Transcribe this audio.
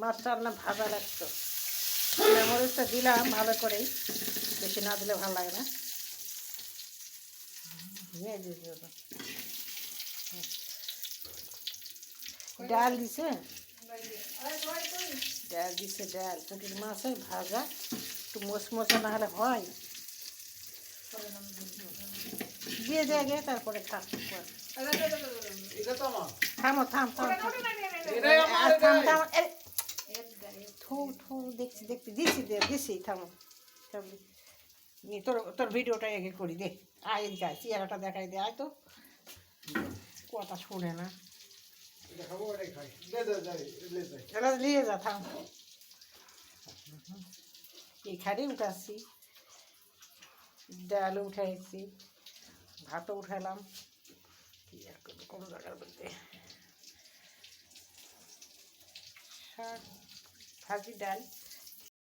মাছটা না ভাজা লাগতো। মরিচটা দিলাম ভালো করেই, বেশি না দিলে ভালো লাগে না। ডাল দিছে, ডাল দিছে, ডাল পুঁটির মাছের ভাজা একটু মশমশা না হলে হয়, দিয়ে দেয় তারপরে থামো থাম থাম থাম থাম। থু থু দেখছি দেখছি দিছি দিছি থামো। তোর তোর ভিডিওটা এগে করি দে, আয় এদিকে আয়, চেহারাটা দেখাই দে, আয় তো কথা শোনে না। নিয়ে যা থাম, এখানে উঠাচ্ছি, ডালও উঠাইছি, ভাতও উঠালাম, কি আর করবো কোন জায়গার মধ্যে। শাক ভাজি ডাল